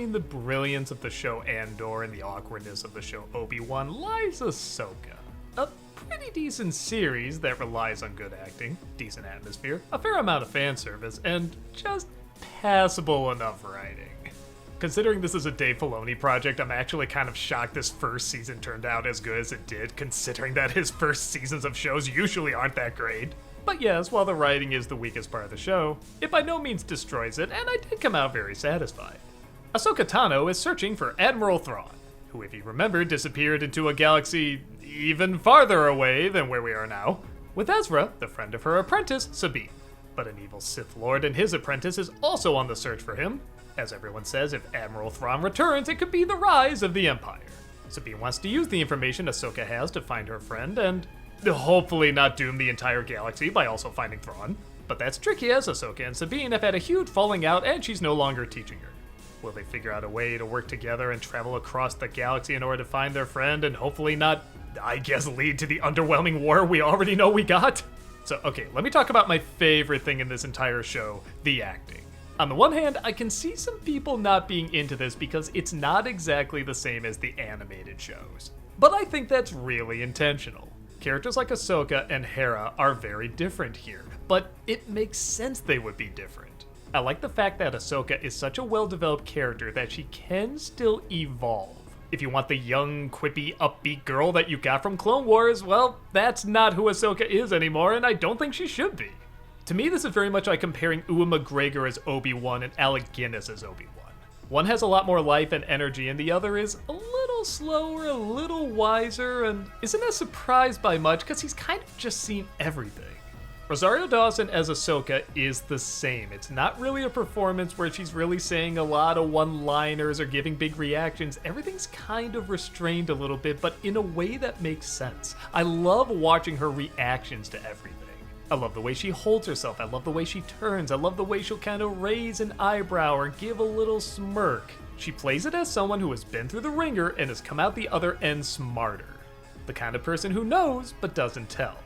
between the brilliance of the show Andor and the awkwardness of the show Obi-Wan lies Ahsoka. A pretty decent series that relies on good acting, decent atmosphere, a fair amount of fan service, and just passable enough writing. Considering this is a Dave Filoni project, I'm actually kind of shocked this first season turned out as good as it did, considering that his first seasons of shows usually aren't that great. But yes, while the writing is the weakest part of the show, it by no means destroys it, and I did come out very satisfied. Ahsoka Tano is searching for Admiral Thrawn, who, if you remember, disappeared into a galaxy even farther away than where we are now, with Ezra, the friend of her apprentice, Sabine. But an evil Sith Lord and his apprentice is also on the search for him. As everyone says, if Admiral Thrawn returns, it could be the rise of the Empire. Sabine wants to use the information Ahsoka has to find her friend, and hopefully not doom the entire galaxy by also finding Thrawn. But that's tricky, as Ahsoka and Sabine have had a huge falling out and she's no longer teaching her. Will they figure out a way to work together and travel across the galaxy in order to find their friend and hopefully not, I guess, lead to the underwhelming war we already know we got? So, okay, let me talk about my favorite thing in this entire show, the acting. On the one hand, I can see some people not being into this because it's not exactly the same as the animated shows. But I think that's really intentional. Characters like Ahsoka and Hera are very different here, but it makes sense they would be different. I like the fact that Ahsoka is such a well-developed character that she can still evolve. If you want the young, quippy, upbeat girl that you got from Clone Wars, well, that's not who Ahsoka is anymore, and I don't think she should be. To me, this is very much like comparing Ewan McGregor as Obi-Wan and Alec Guinness as Obi-Wan. One has a lot more life and energy, and the other is a little slower, a little wiser, and isn't as surprised by much because he's kind of just seen everything. Rosario Dawson as Ahsoka is the same. It's not really a performance where she's really saying a lot of one-liners or giving big reactions. Everything's kind of restrained a little bit, but in a way that makes sense. I love watching her reactions to everything. I love the way she holds herself, I love the way she turns, I love the way she'll kind of raise an eyebrow or give a little smirk. She plays it as someone who has been through the ringer and has come out the other end smarter. The kind of person who knows but doesn't tell.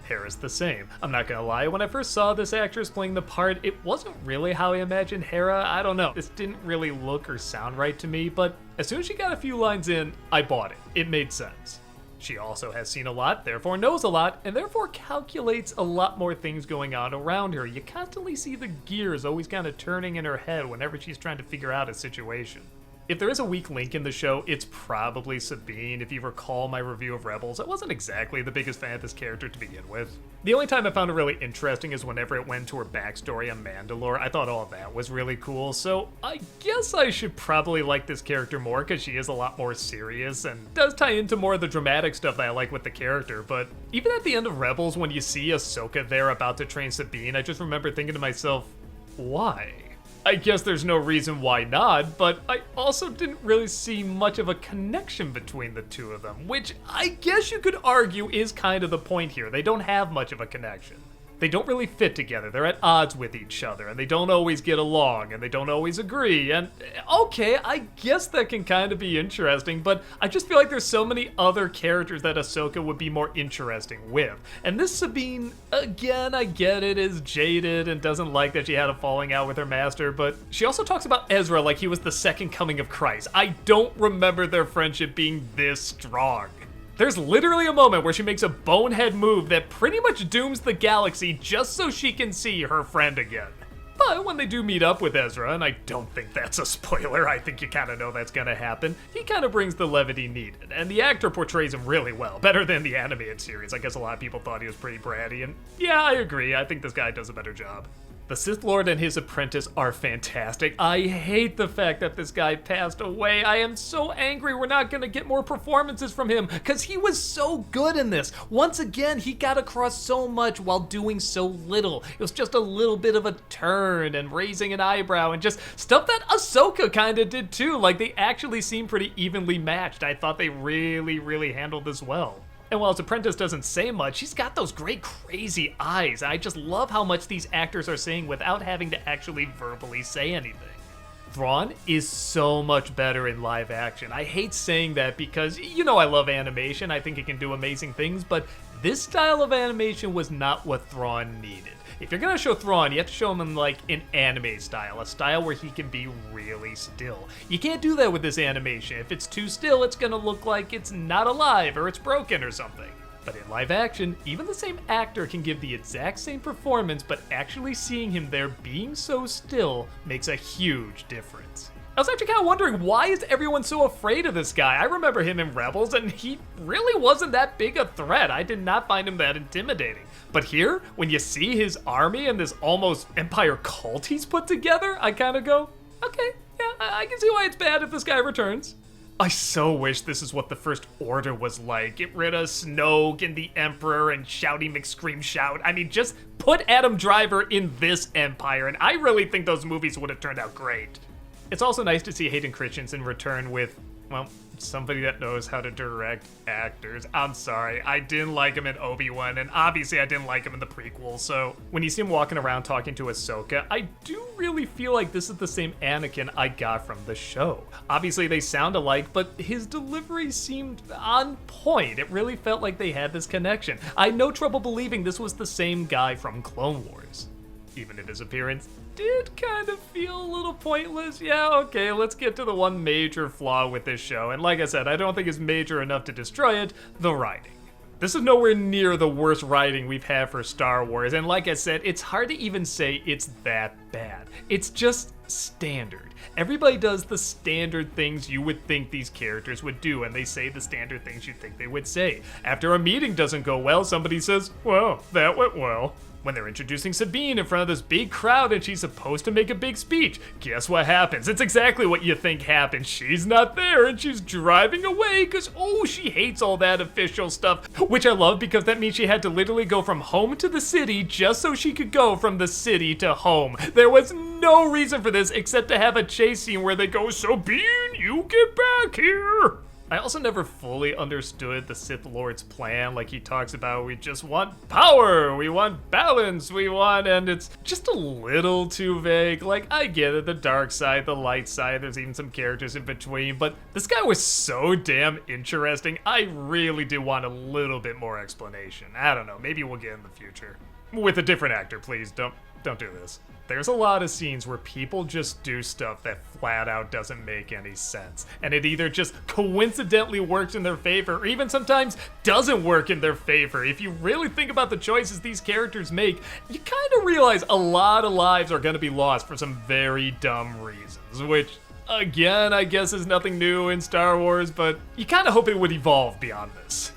Hera's the same. I'm not gonna lie, when I first saw this actress playing the part, it wasn't really how I imagined Hera. I don't know, this didn't really look or sound right to me, but as soon as she got a few lines in, I bought it. It made sense. She also has seen a lot, therefore knows a lot, and therefore calculates a lot more things going on around her. You constantly see the gears always kind of turning in her head whenever she's trying to figure out a situation. If there is a weak link in the show, it's probably Sabine. If you recall my review of Rebels, I wasn't exactly the biggest fan of this character to begin with. The only time I found it really interesting is whenever it went to her backstory on Mandalore. I thought all of that was really cool, so I guess I should probably like this character more because she is a lot more serious and does tie into more of the dramatic stuff that I like with the character. But even at the end of Rebels, when you see Ahsoka there about to train Sabine, I just remember thinking to myself, why? I guess there's no reason why not, but I also didn't really see much of a connection between the two of them, which I guess you could argue is kind of the point here. They don't have much of a connection. They don't really fit together, they're at odds with each other, and they don't always get along, and they don't always agree, and okay, I guess that can kind of be interesting, but I just feel like there's so many other characters that Ahsoka would be more interesting with. And this Sabine, again, I get it, is jaded and doesn't like that she had a falling out with her master, but she also talks about Ezra like he was the second coming of Christ. I don't remember their friendship being this strong. There's literally a moment where she makes a bonehead move that pretty much dooms the galaxy just so she can see her friend again. But when they do meet up with Ezra, and I don't think that's a spoiler, I think you kind of know that's gonna happen, he kind of brings the levity needed, and the actor portrays him really well, better than the animated series. I guess a lot of people thought he was pretty bratty, and yeah, I agree, I think this guy does a better job. The Sith Lord and his apprentice are fantastic. I hate the fact that this guy passed away. I am so angry we're not gonna get more performances from him because he was so good in this. Once again, he got across so much while doing so little. It was just a little bit of a turn and raising an eyebrow and just stuff that Ahsoka kind of did too. Like, they actually seem pretty evenly matched. I thought they really handled this well. And while his apprentice doesn't say much, he's got those great crazy eyes. I just love how much these actors are saying without having to actually verbally say anything. Thrawn is so much better in live action. I hate saying that because, you know, I love animation. I think it can do amazing things, but this style of animation was not what Thrawn needed. If you're gonna show Thrawn, you have to show him in like an anime style, a style where he can be really still. You can't do that with this animation. If it's too still, it's gonna look like it's not alive or it's broken or something. But in live action, even the same actor can give the exact same performance, but actually seeing him there being so still makes a huge difference. I was actually kind of wondering, why is everyone so afraid of this guy? I remember him in Rebels, and he really wasn't that big a threat. I did not find him that intimidating. But here, when you see his army and this almost Empire cult he's put together, I kind of go, okay, yeah, I can see why it's bad if this guy returns. I so wish this is what the First Order was like. Get rid of Snoke and the Emperor and Shouty McScream Shout. I mean, just put Adam Driver in this Empire, and I really think those movies would have turned out great. It's also nice to see Hayden Christensen return with, well, somebody that knows how to direct actors. I'm sorry, I didn't like him in Obi-Wan, and obviously I didn't like him in the prequel, so when you see him walking around talking to Ahsoka, I do really feel like this is the same Anakin I got from the show. Obviously they sound alike, but his delivery seemed on point. It really felt like they had this connection. I had no trouble believing this was the same guy from Clone Wars. Even if his appearance did kind of feel a little pointless. Yeah, okay, let's get to the one major flaw with this show. And like I said, I don't think it's major enough to destroy it, the writing. This is nowhere near the worst writing we've had for Star Wars, and like I said, it's hard to even say it's that bad. It's just standard. Everybody does the standard things you would think these characters would do, and they say the standard things you'd think they would say. After a meeting doesn't go well, somebody says, well, that went well. When they're introducing Sabine in front of this big crowd and she's supposed to make a big speech, guess what happens? It's exactly what you think happens. She's not there and she's driving away because, oh, she hates all that official stuff, which I love because that means she had to literally go from home to the city just so she could go from the city to home. There was no reason for this except to have a chase scene where they go, Sabine, you get back here. I also never fully understood the Sith Lord's plan. Like, he talks about, we just want power, we want balance, and it's just a little too vague. Like, I get it, the dark side, the light side, there's even some characters in between, but this guy was so damn interesting, I really do want a little bit more explanation. I don't know, maybe we'll get in the future. With a different actor, please, don't do this. There's a lot of scenes where people just do stuff that flat out doesn't make any sense. And it either just coincidentally works in their favor, or even sometimes doesn't work in their favor. If you really think about the choices these characters make, you kind of realize a lot of lives are going to be lost for some very dumb reasons, which, again, I guess is nothing new in Star Wars, but you kind of hope it would evolve beyond this.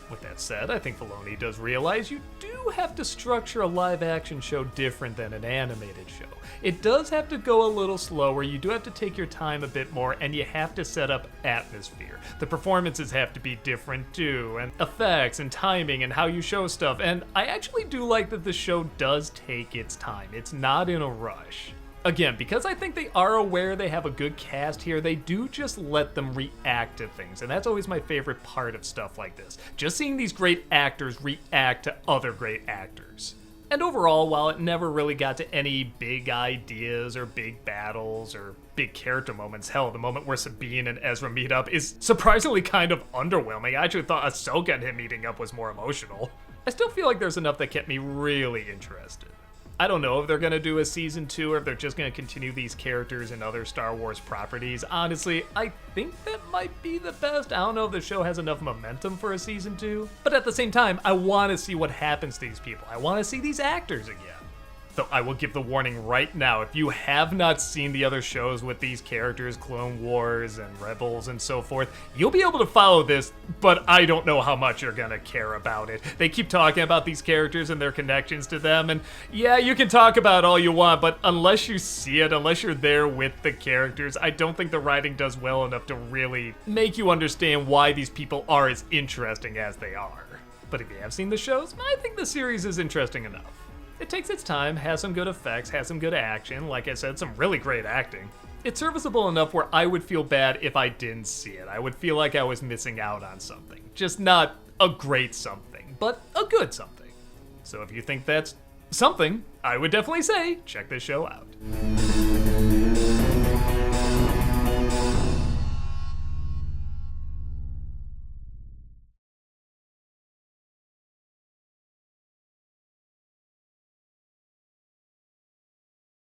With that said, I think Filoni does realize you do have to structure a live-action show different than an animated show. It does have to go a little slower, you do have to take your time a bit more, and you have to set up atmosphere. The performances have to be different too, and effects and timing and how you show stuff, and I actually do like that the show does take its time. It's not in a rush. Again, because I think they are aware they have a good cast here, they do just let them react to things, and that's always my favorite part of stuff like this. Just seeing these great actors react to other great actors. And overall, while it never really got to any big ideas or big battles or big character moments, hell, the moment where Sabine and Ezra meet up is surprisingly kind of underwhelming. I actually thought Ahsoka and him meeting up was more emotional. I still feel like there's enough that kept me really interested. I don't know if they're going to do a season 2 or if they're just going to continue these characters in other Star Wars properties. Honestly, I think that might be the best. I don't know if the show has enough momentum for a season 2. But at the same time, I want to see what happens to these people. I want to see these actors again. Though I will give the warning right now, if you have not seen the other shows with these characters, Clone Wars and Rebels and so forth, you'll be able to follow this, but I don't know how much you're gonna care about it. They keep talking about these characters and their connections to them, and yeah, you can talk about all you want, but unless you see it, unless you're there with the characters, I don't think the writing does well enough to really make you understand why these people are as interesting as they are. But if you have seen the shows, I think the series is interesting enough. It takes its time, has some good effects, has some good action, like I said, some really great acting. It's serviceable enough where I would feel bad if I didn't see it. I would feel like I was missing out on something. Just not a great something, but a good something. So if you think that's something, I would definitely say check this show out.